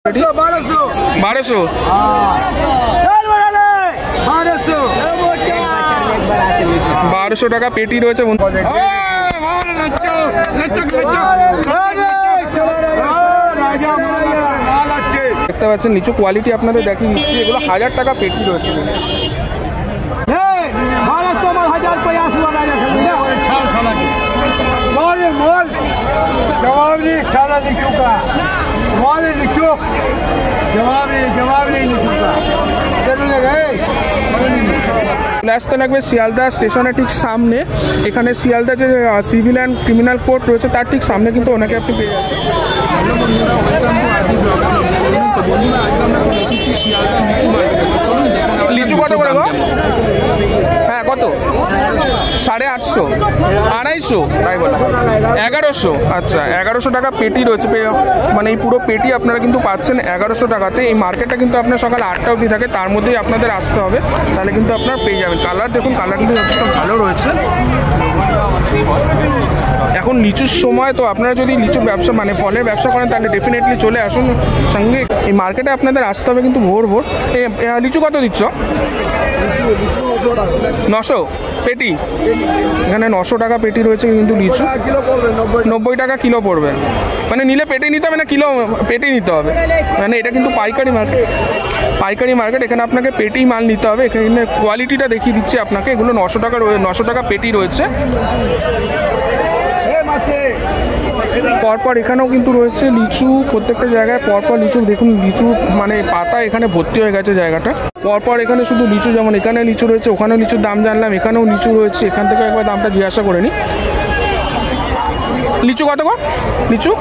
1200 1200 টাকা পেটি রয়েছে। দেখতে পাচ্ছেন নিচু কোয়ালিটি আপনাদের দেখিয়ে দিচ্ছি, এগুলো 1000 টাকা পেটি রয়েছে। আসতে লাগবে শিয়ালদা স্টেশনের ঠিক সামনে। এখানে শিয়ালদা যে সিভিল অ্যান্ড ক্রিমিনাল কোর্ট রয়েছে তার ঠিক সামনে কিন্তু ওনাকে আপনি পেয়ে যাচ্ছেন। লিচু কত করে গো? হ্যাঁ কত? 850 250 তাই বলে 1100। আচ্ছা 1100 টাকা পেটি রয়েছে, মানে এই পুরো পেটি আপনারা কিন্তু পাচ্ছেন 1100 টাকাতে। এই মার্কেটটা কিন্তু আপনার সকাল 8টা অবধি থাকে, তার মধ্যেই আপনাদের আসতে হবে, তাহলে কিন্তু আপনারা পেয়ে যাবেন। কালার দেখুন, কালার কিন্তু যথেষ্ট ভালো রয়েছে। এখন লিচুর সময়, তো আপনারা যদি লিচুর ব্যবসা মানে ফলের ব্যবসা করেন তাহলে ডেফিনেটলি চলে আসুন সঙ্গে। এই মার্কেটে আপনাদের আসতে হবে কিন্তু ভোর ভোর। লিচু কত দিচ্ছ? 900 পেটি। এখানে 900 টাকা পেটি রয়েছে কিন্তু লিচু। 90 টাকা কিলো পড়বে, মানে নিলে পেটি নিতে হবে না কিলো পেটি নিতে হবে, মানে এটা কিন্তু পাইকারি মার্কেট। পাইকারি মার্কেট, এখানে আপনাকে পেটি মাল নিতে হবে। এখানে কোয়ালিটিটা দেখিয়ে দিচ্ছি আপনাকে। এগুলো 900 টাকা পেটি রয়েছে। পরপর এখানেও কিন্তু রয়েছে লিচু, প্রত্যেকটা জায়গায় পরপর লিচু। দেখুন লিচু মানে পাতা এখানে ভর্তি হয়ে গেছে জায়গাটা। পরপর এখানে শুধু লিচু, যেমন এখানে লিচু রয়েছে, ওখানেও লিচুর দাম জানলাম, এখানেও লিচু রয়েছে। এখান থেকে একবার দামটা জিজ্ঞাসা করে নিই। লিচু কত গো? লিচু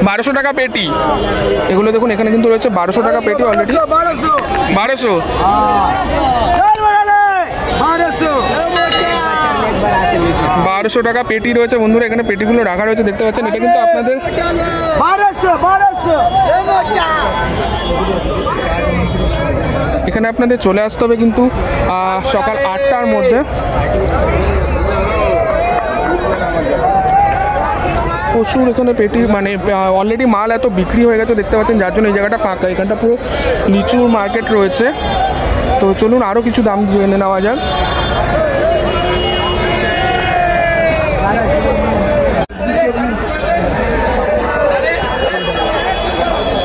1200 টাকা পেটি। এগুলো দেখুন এখানে কিন্তু রয়েছে 1200 টাকা পেটি অলরেডি। 1200 1200 টাকা পেটি রয়েছে বন্ধুরা। এখানে পেটিগুলো রাখা রয়েছে দেখতে পাচ্ছেন। এটা কিন্তু আপনাদের 1200 এখানে আপনাদের চলে আসতে হবে কিন্তু সকাল 8টার মধ্যে। প্রচুর এখানে পেটি, মানে অলরেডি মাল এত বিক্রি হয়ে গেছে দেখতে পাচ্ছেন, যার জন্য এই জায়গাটা ফাঁকা। এখানটা পুরো লিচুর মার্কেট রয়েছে। তো চলুন আরও কিছু দাম জেনে নেওয়া যাক।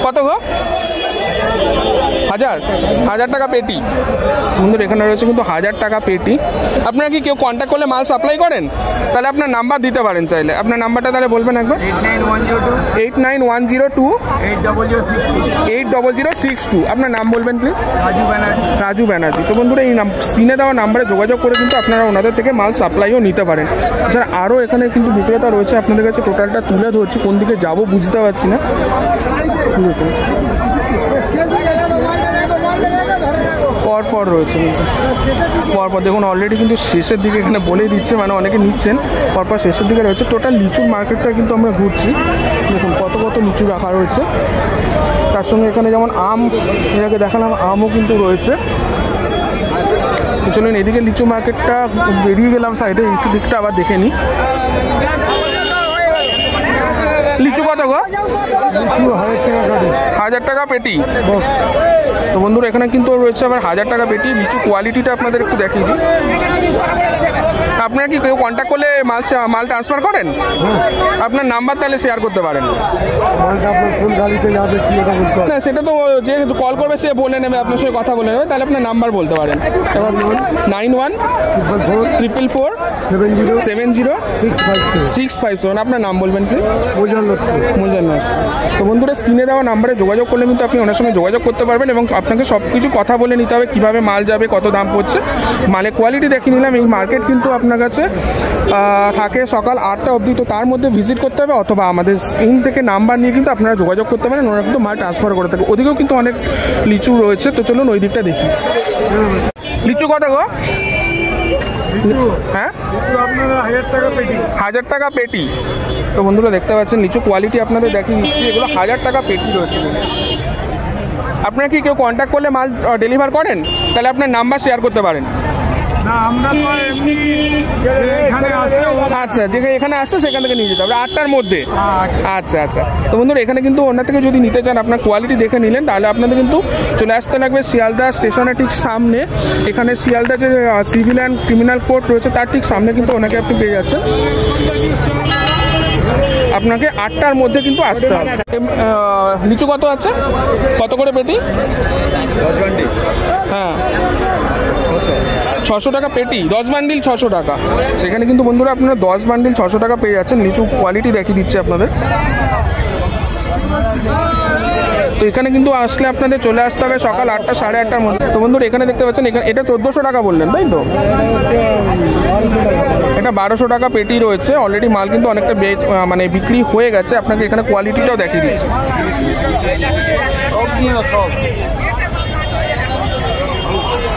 কত গো? 1000 টাকা পেটি বন্ধুরা। এখানে রয়েছে কিন্তু 1000 টাকা পেটি। আপনারা কি কেউ কন্ট্যাক্ট করলে মাল সাপ্লাই করেন? তাহলে আপনার নাম্বার দিতে পারেন চাইলে। আপনার নাম্বারটা তাহলে বলবেন একবার। 89102 80062। আপনার নাম বলবেন প্লিজ। রাজু ব্যানার্জি। তো বন্ধুরা এই স্ক্রিনে দেওয়া নাম্বারে যোগাযোগ করে কিন্তু আপনারা ওনাদের থেকে মাল সাপ্লাইও নিতে পারেন। এছাড়া আরও এখানে কিন্তু বিক্রেতা রয়েছে, আপনাদের কাছে টোটালটা তুলে ধরছি, কোন দিকে যাবো বুঝতে পারছি না। পরপর রয়েছে কিন্তু পরপর দেখুন অলরেডি কিন্তু শেষের দিকে এখানে বলেই দিচ্ছে, মানে অনেকে নিচ্ছেন। পরপর শেষের দিকে রয়েছে। টোটাল লিচুর মার্কেটটা কিন্তু আমরা ঘুরছি। দেখুন কত কত লিচু রাখা রয়েছে। তার সঙ্গে এখানে যেমন আম এর আগে দেখালাম, আমও কিন্তু রয়েছে। চলুন এদিকে লিচু মার্কেটটা বেরিয়ে গেলাম সাইডে, এই দিকটা আবার দেখে নিই। লিচু কত গো? 1000 টাকা পেটি। তো বন্ধুরা এখানে কিন্তু রয়েছে আবার 1000 টাকা পেটি। লিচু কোয়ালিটিটা আপনাদের একটু দেখিয়ে দিই। আপনারা কি কেউ কন্ট্যাক্ট করলে মাল ট্রান্সফার করেন? আপনার নাম্বার তাহলে শেয়ার করতে পারেন। না সেটা তো যে কল করবে সে বলে নেবে, আপনার সঙ্গে কথা বলে নেবে। তাহলে আপনার নাম্বার বলতে পারেন। 914470 আপনার নাম বলবেন প্লিজ। মুজান নস্কর। তো বন্ধুরা স্ক্রিনে দেওয়া নাম্বারে যোগাযোগ করলে কিন্তু আপনি ওনার সঙ্গে যোগাযোগ করতে পারবেন এবং আপনাকে সব কিছু কথা বলে নিতে হবে, কীভাবে মাল যাবে, কত দাম পড়ছে। মালের কোয়ালিটি দেখে নিলাম। এই মার্কেট কিন্তু আপনার কাছে থাকে সকাল 8টা অবধি। তো তার মধ্যে ভিজিট করতে হবে, অথবা আমাদের স্ক্রিন থেকে নাম্বার নিয়ে কিন্তু আপনারা যোগাযোগ করতে পারেন। ওরা কিন্তু মাল ট্রান্সফার করে থাকে। ওদিকেও কিন্তু অনেক লিচু রয়েছে। তো চলুন ওই দিকটা দেখি। লিচু কত গো? হ্যাঁ 1000 টাকা পেটি। তো বন্ধুরা দেখতে পাচ্ছেন লিচু কোয়ালিটি আপনাদের দেখিয়ে দিচ্ছি। এগুলো 1000 টাকা পেটি রয়েছে। আপনারা কি কেউ কন্ট্যাক্ট করলে মাল ডেলিভার করেন? তাহলে আপনার নাম্বার শেয়ার করতে পারেন। না আমরা তো এমনি এখানে আসে আচ্ছা, যেখানে এখানে আসছে সেখান থেকে নিয়ে যেতে হবে 8টার মধ্যে। আচ্ছা আচ্ছা, তো বন্ধুরা এখানে কিন্তু ওনার থেকে যদি নিতে চান, আপনার কোয়ালিটি দেখে নিলেন, তাহলে আপনাদের কিন্তু চলে আসতে লাগবে শিয়ালদা স্টেশনের ঠিক সামনে। এখানে শিয়ালদা যে সিভিল অ্যান্ড ক্রিমিনাল কোর্ট রয়েছে তার ঠিক সামনে কিন্তু ওনাকে আপনি পেয়ে যাচ্ছেন। আপনাকে 8টার মধ্যে কিন্তু আসতে হবে। লিচু কত আছে, কত করে পেটি? হ্যাঁ 600 টাকা পেটি, 10 বান্ডিল 600 টাকা। সেখানে কিন্তু বন্ধুরা আপনারা 10 বান্ডিল 600 টাকা পেয়ে যাচ্ছেন। লিচু কোয়ালিটি দেখিয়ে দিচ্ছে আপনাদের। তো এখানে কিন্তু আসলে আপনাদের চলে আসতে হবে সকাল 8টা সাড়ে 8টার মধ্যে। তো বন্ধুরা এখানে দেখতে পাচ্ছেন, এটা 1400 টাকা বললেন তাই তো? এটা 1200 টাকা পেটি রয়েছে। অলরেডি মাল কিন্তু অনেকটা মানে বিক্রি হয়ে গেছে। আপনাকে এখানে কোয়ালিটিটাও দেখিয়ে দিচ্ছি।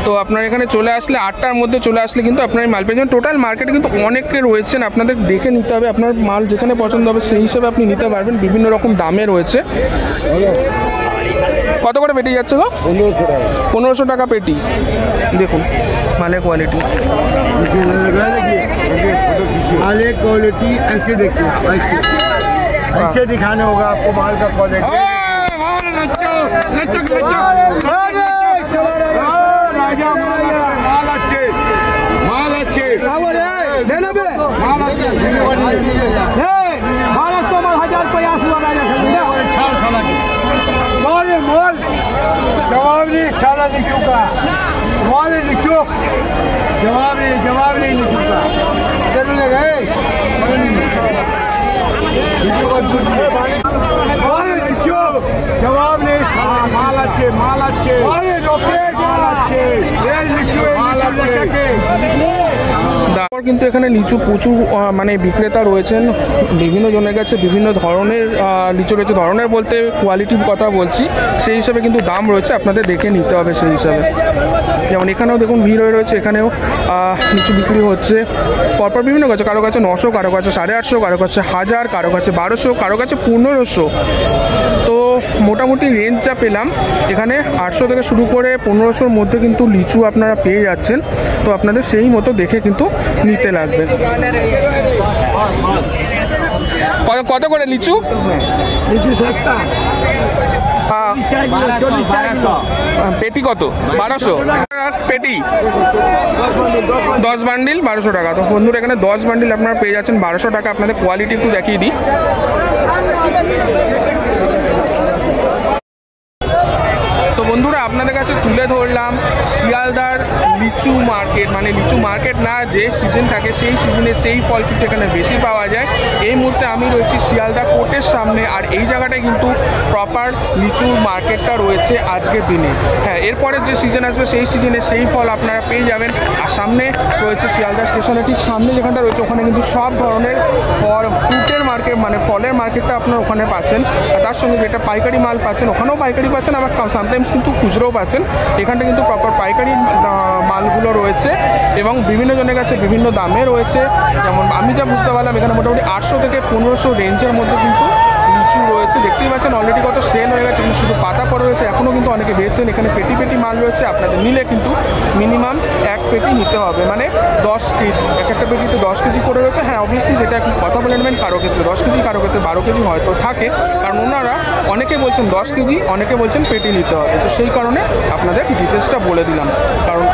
তো আপনার এখানে চলে আসলে 8টার মধ্যে চলে আসলে কিন্তু আপনার মাল পেয়ে যাবেন। টোটাল মার্কেটে কিন্তু অনেকে রয়েছেন, আপনাদের দেখে নিতে হবে। আপনার মাল যেখানে পছন্দ হবে সেই হিসেবে আপনি নিতে পারবেন। বিভিন্ন রকম দামে রয়েছে। কত করে পেটি যাচ্ছে গো? 1500 টাকা পেটি। দেখুন মালের কোয়ালিটি। माल क्वालिटी ऐसे देखिए, ऐसे दिखाने होगा आपको माल का क्वालिटी। माल अच्छे, माल अच्छे, 1200 माल 1000 प्रयास हुआ राजा मोल जवाब नहीं, छाला नहीं चुका माल लिखो, जवाब नहीं लिखूंगा। चलो गए जवाब नहीं। माल अच्छे, माल अच्छे, माल अच्छे, माल अच्छे। কিন্তু এখানে লিচু প্রচুর মানে বিক্রেতা রয়েছেন। বিভিন্ন জনের কাছে বিভিন্ন ধরনের লিচু রয়েছে। ধরনের বলতে কোয়ালিটির কথা বলছি, সেই হিসাবে কিন্তু দাম রয়েছে, আপনাদের দেখে নিতে হবে সেই হিসাবে। যেমন এখানেও দেখুন ভিড় হয়ে রয়েছে। এখানেও লিচু বিক্রি হচ্ছে পরপর বিভিন্ন কাছে। কারো কাছে 900, কারো কাছে 850, কারো কাছে 1000, কারো কাছে 1200, কারো কাছে 1500। তো মোটামুটি রেঞ্জ যা পেলাম এখানে 800 থেকে শুরু করে 1500-র মধ্যে কিন্তু লিচু আপনারা পেয়ে যাচ্ছেন। তো আপনাদের সেই মতো দেখে কিন্তু নিতে লাগবে। কত করে লিচু? পেটি কত? 1200 পেটি, 10 বান্ডিল 1200 টাকা। তো বন্ধুরা এখানে 10 বান্ডিল আপনারা পেয়ে যাচ্ছেন 1200 টাকা। আপনাদের কোয়ালিটি একটু দেখিয়ে দিই। তো বন্ধুরা আপনাদের কাছে তুলে ধরলাম শিয়ালদার লিচু মার্কেট। মানে লিচু মার্কেট না, যে সিজন থাকে সেই সিজনে সেই ফল কিন্তু এখানে বেশি পাওয়া যায়। এই মুহূর্তে আমি রয়েছি শিয়ালদা কোর্টের সামনে, আর এই জায়গাটায় কিন্তু প্রপার লিচু মার্কেটটা রয়েছে আজকের দিনে। হ্যাঁ, এরপরে যে সিজন আসবে সেই সিজনে সেই ফল আপনারা পেয়ে যাবেন। আর সামনে রয়েছে শিয়ালদা স্টেশনের ঠিক সামনে যেখানটা রয়েছে, ওখানে কিন্তু সব ধরনের ফ্রুটের মার্কেট মানে ফলের মার্কেটটা আপনারা ওখানে পাচ্ছেন। আর তার সঙ্গে যেটা পাইকারি মাল পাচ্ছেন ওখানেও পাইকারি পাচ্ছেন, আবার সামটাইমস কিন্তু খুচরোও পাচ্ছেন। এখানটা কিন্তু প্রপার পাইকারি মালগুলো রয়েছে এবং বিভিন্ন জনের কাছে বিভিন্ন দামে রয়েছে। যেমন আমি যা বুঝতে পারলাম এখানে মোটামুটি 800 থেকে 1500 রেঞ্জের মধ্যে কিন্তু লিচু রয়েছে। দেখতেই পাচ্ছেন অলরেডি কত সেল হয়ে গেছে, কিন্তু শুধু পাতা পড়ে রয়েছে, এখনও কিন্তু অনেকে বেচছেন। এখানে পেটি পেটি মাল রয়েছে। আপনাদের নিলে কিন্তু মিনিমাম 1 পেটি নিতে হবে, মানে 10 কেজি। এক একটা পেটিতে 10 কেজি করে রয়েছে। হ্যাঁ, অবভিয়াসলি সেটা এখন কথা বলে নেবেন। কারো ক্ষেত্রে 10 কেজি, কারো ক্ষেত্রে 12 কেজি হয়তো থাকে, কারণ ওনারা অনেকে বলছেন 10 কেজি, অনেকে বলছেন পেটি নিতে হবে। তো সেই কারণে আপনাদের ডিটেলসটা বলে দিলাম। কারণ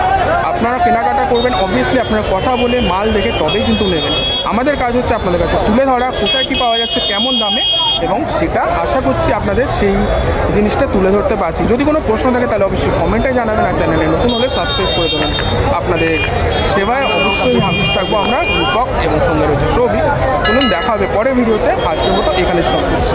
আপনারা কেনাকাটা করবেন, অবভিয়াসলি আপনারা কথা বলে মাল দেখে তবেই কিন্তু নেবেন। আমাদের কাজ হচ্ছে আপনাদের কাছে তুলে ধরা, কোথায় কী পাওয়া যাচ্ছে, কেমন দামে, এবং সেটা আশা করছি আপনাদের সেই জিনিসটা তুলে ধরতে পারছি। যদি কোনো প্রশ্ন থাকে তাহলে অবশ্যই কমেন্টে জানাবেন। আর চ্যানেলে নতুন হলে সাবস্ক্রাইব করে দেবেন। আপনাদের সেবায় অবশ্যই হাজির থাকবো আমরা, রূপক, এবং সঙ্গে রয়েছে সৌভিক। চলুন দেখা হবে পরের ভিডিওতে। আজকের মতো এখানে স্টপ করছি।